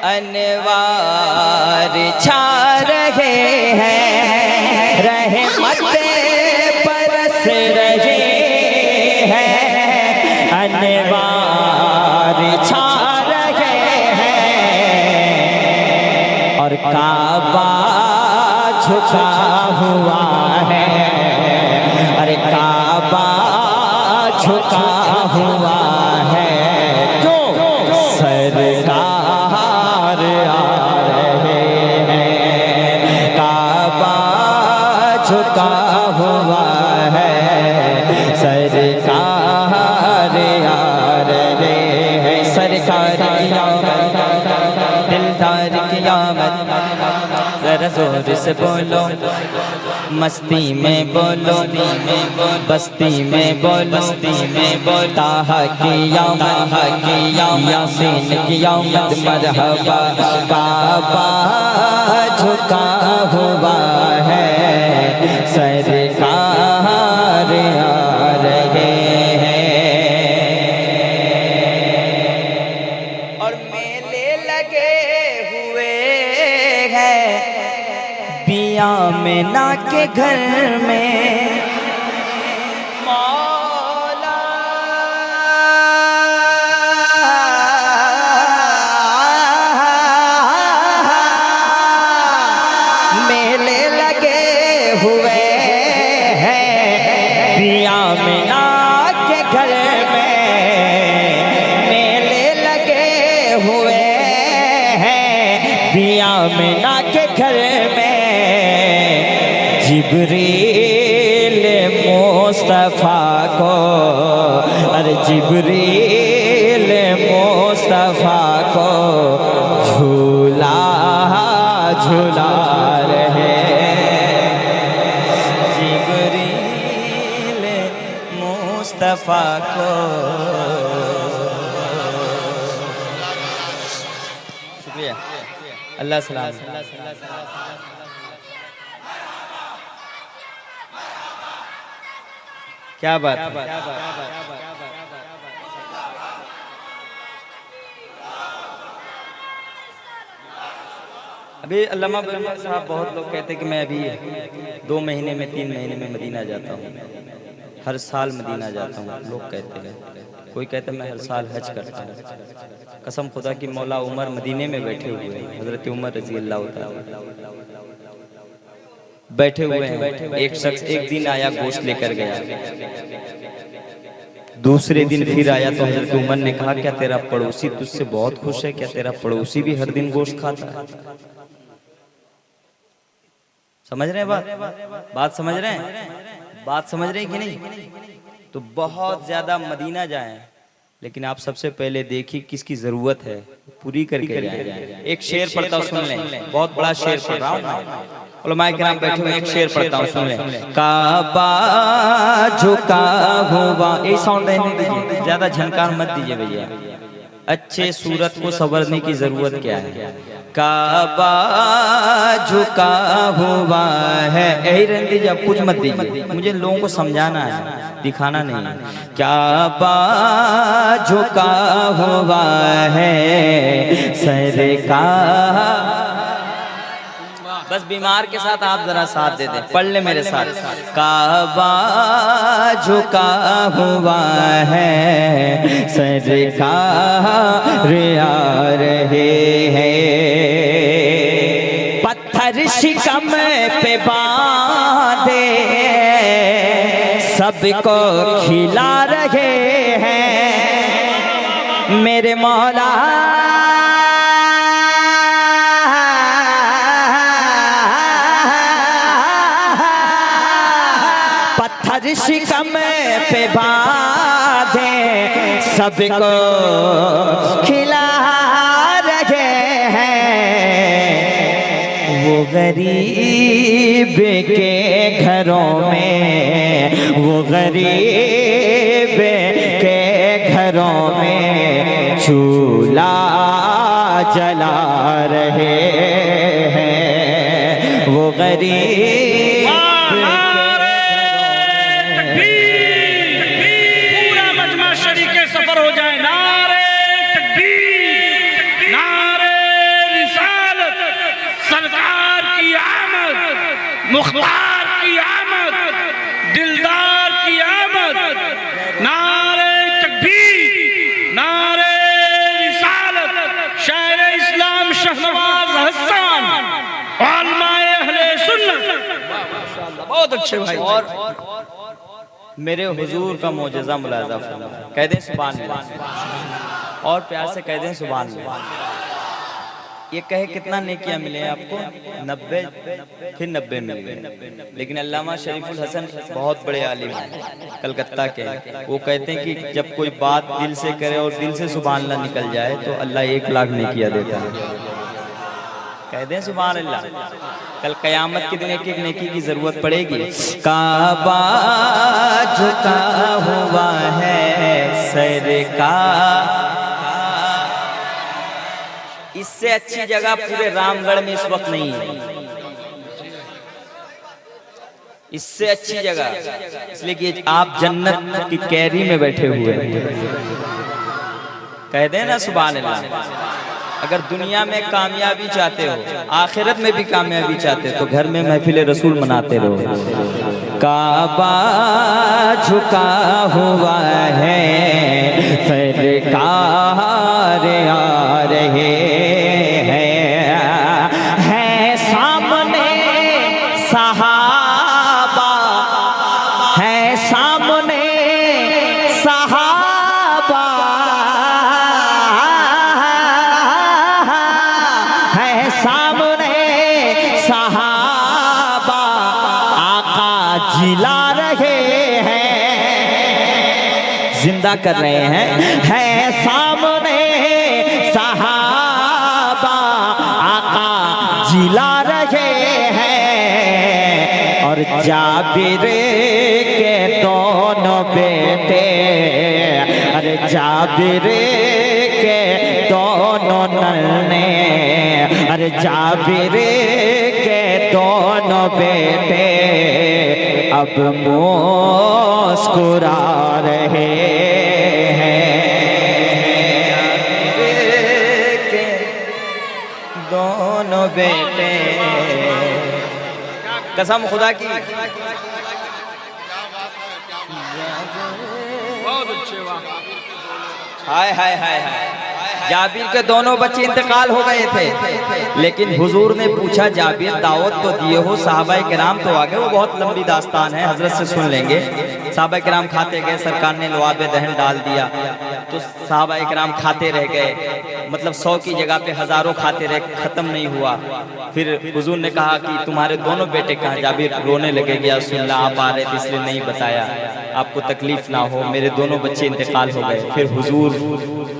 अनवार छा रहे हैं, रहमत बरस रहे हैं, अनवार छा रहे हैं और काबा झुका हुआ है, अरे काबा झुका हुआ है, जो सरकार आ रहे हैं, काबा झुका हुआ है, सरकार आ रहे हैं, सरकार की आमद, दिलदार की आमद, जरा जोर से बोलो, मस्ती में बोलो, बस्ती में बोलो, ताहा की आमद, यासीन की आमद, मरहबा, काबा झुका हुआ है, सरकार आ रहे हैं। और मेले लगे हुए हैं पिया में ना के घर में, मौला मेले लगे हुए हैं पिया में ना के घर में, मेले लगे हुए हैं पिया में ना के घर में, जिब्रील मुस्तफ़ा को, अरे जिब्रील मुस्तफ़ा को झूला झूला रहे, जिब्रील मुस्तफ़ा को। शुक्रिया, अल्लाह सलाम। क्या बात है? अभी अल्लामा साहब, बहुत लोग कहते कि मैं अभी 2 महीने में 3 महीने में मदीना जाता हूँ, हर साल मदीना जाता हूँ, लोग कहते हैं। कोई कहता है मैं हर साल हज करता हूँ। कसम खुदा की मौला उमर मदीने में बैठे हुए हैं, हजरत उमर रज़ी अल्लाह तआला बैठे हुए हैं। एक शख्स एक दिन आया, गोश्त लेकर गया, दूसरे दिन फिर आया तो हजरत उमर ने कहा क्या तेरा पड़ोसी तुझसे बहुत खुश है, क्या तेरा पड़ोसी भी हर दिन गोश्त खाता है? समझ रहे हैं बात समझ रहे हैं, बात समझ रहे हैं कि नहीं? तो बहुत ज्यादा मदीना जाएं, लेकिन आप सबसे पहले देखिए किसकी जरूरत है, पूरी करके जाएं। एक शेर पढ़ता हूं, सुन लें, बहुत बड़ा शेर पढ़ रहा हूं, उलमाए किराम बैठे हुए, एक शेर पढ़ता हूं, सुन लें। काबा झुका हुआ, ये साउंड रहने दीजिए, ज्यादा झनकार मत दीजिए भैया, अच्छे सूरत को संवरने की जरूरत क्या है। काबा झुका हुआ है, यही रहने दीजिए, अब कुछ मत दीजिए, मुझे लोगों को समझाना है, दिखाना नहीं है। काबा झुका हुआ है, सरकार, बस बीमार के साथ आप जरा साथ दे दें, पढ़ ले मेरे साथ। काबा झुका हुआ है, सरकार आ रहे हैं, पत्थर शिकम पे बांधे सबको खिला रहे हैं, मेरे मौला शिकम पे बांधे सबको खिला रहे हैं, वो गरीब के घरों में, वो गरीब के घरों में चूल्हा जला रहे हैं, वो गरीब मुख्तार की आमद, दिलदार की आमद, नारे तकबीर, नारे रिसालत, शायर इस्लाम शहनवाज हसन, उलमाए अहले सुन्नत। बहुत अच्छे भाई। और मेरे हुजूर का मोजज़ा मुलाज़ा फरमाएं, कह दें सुभान अल्लाह, और प्यार से कह दें सुभान अल्लाह। ये कहे कितना नेकियां मिले आपको? 90, फिर 90 मिल गए। लेकिन अल्लामा शरीफुल हसन बहुत बड़े आलिम हैं, कलकत्ता के हैं। वो कहते हैं कि जब कोई बात दिल से करे और दिल से सुभान अल्लाह निकल जाए तो अल्लाह 1 लाख नेकियां देता है। कह दें सुभान अल्लाह। कल कयामत के दिन एक एक नेकी की जरूरत पड़ेगी। काबा झुका हुआ है सर का, इससे अच्छी जगह पूरे रामगढ़ में इस वक्त नहीं है। इससे अच्छी जगह, इसलिए कि आप जन्नत की कैरी में बैठे हुए हैं। कह देना सुभान अल्लाह। अगर दुनिया में कामयाबी चाहते हो, आखिरत में भी कामयाबी चाहते हो, तो घर में महफिल रसूल मनाते रहो। काबा झुका हुआ है सरकार आ रहे हैं सामने सहाबा, है सामने सहाबा, है सामने सहाबा, आका जिला रहे हैं, जिंदा कर रहे हैं, है सामने सहाबा, आका जिला रहे हैं। और जाबिर के दोनों बेटे, अरे जाबिर के दोनों नन्हे, अरे जाबिर के दोनों बेटे अब मुस्कुरा रहे हैं। जाबिर के दोनों बेटे, कसम खुदा की। बहुत अच्छे। हाय हाय हाय हाय। जाबिर के दोनों बच्चे इंतकाल हो गए थे, लेकिन हुजूर ने पूछा जाबिर दावत तो दिए हो, सहाबाए किराम तो आ गए। वो बहुत लंबी दास्तान है, हजरत से सुन लेंगे। सहाबाए किराम खाते गए, सरकार ने लवाब दहन डाल दिया, तो सहाबाए किराम खाते रह गए। मतलब 100 की जगह पे हजारों खाते रहे, खत्म नहीं हुआ। फिर हुजूर ने कहा कि तुम्हारे दोनों बेटे कहाँ? जाबिर रोने लगे, गया सुनला आप आ रहे थे इसलिए नहीं बताया, आपको तकलीफ ना हो, मेरे दोनों बच्चे इंतकाल हो गए। फिर हुजूर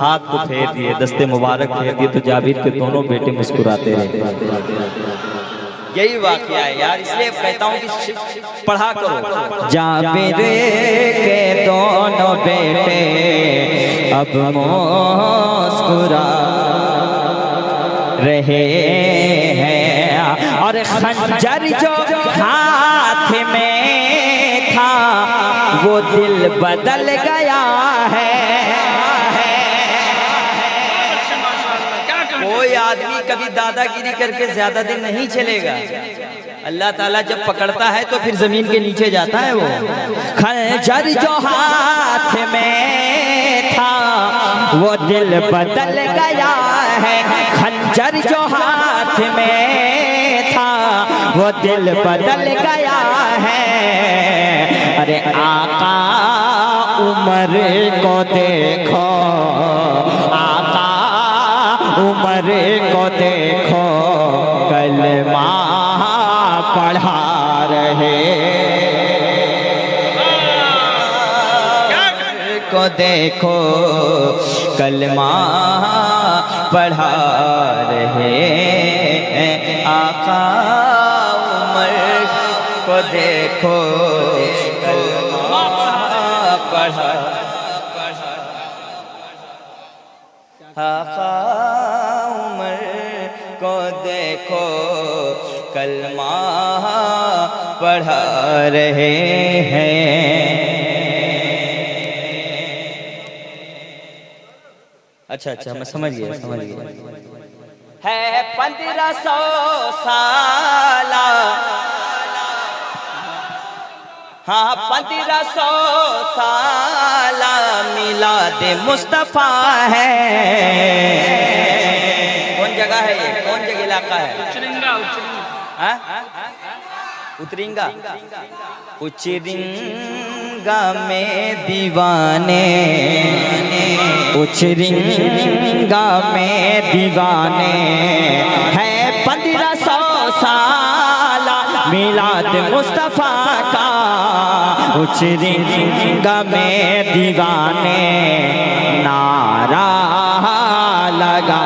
हाथ को फेर दिए, दस्ते मुबारक फेर दिए, तो जाबिर के दोनों बेटे मुस्कुराते रहे। यही वाकया है यार, इसलिए कहता हूँ कि पढ़ा करो। जाबिर के दोनों बेटे अब मुस्कुरा रहे हैं, और खंजर जो हाथ में था वो दिल बदल गया है। कोई आदमी कभी दादागिरी करके ज्यादा दिन नहीं चलेगा। अल्लाह ताला जब पकड़ता है तो फिर जमीन के नीचे जाता है। वो खंजर जो हाथ में था वो दिल बदल गया है, खंजर जो हाथ में था वो दिल बदल गया है। अरे आका उमर को देखो, आका उमर को देखो, कलमा पढ़ा रहे को देखो, कलमा पढ़ा रहे हैं। आका उमर को देखो, कलमा पढ़ा, आका उमर को देखो, कलमा पढ़ा रहे हैं। अच्छा अच्छा, मैं समझ गया, समझ गया। है 1500 साल हाँ 1500 साला मिलाद मुस्तफा है। कौन जगह है ये, कौन जगह इलाका है? उचरिंगा उतरिंगा उचरिंगा में दीवाने, उचरिंगा में दीवाने है 1500 साला मिलाद मुस्तफा का। उचरिंगा में दीवाने नारा लगा।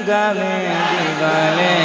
उचरिंगा में दीवाने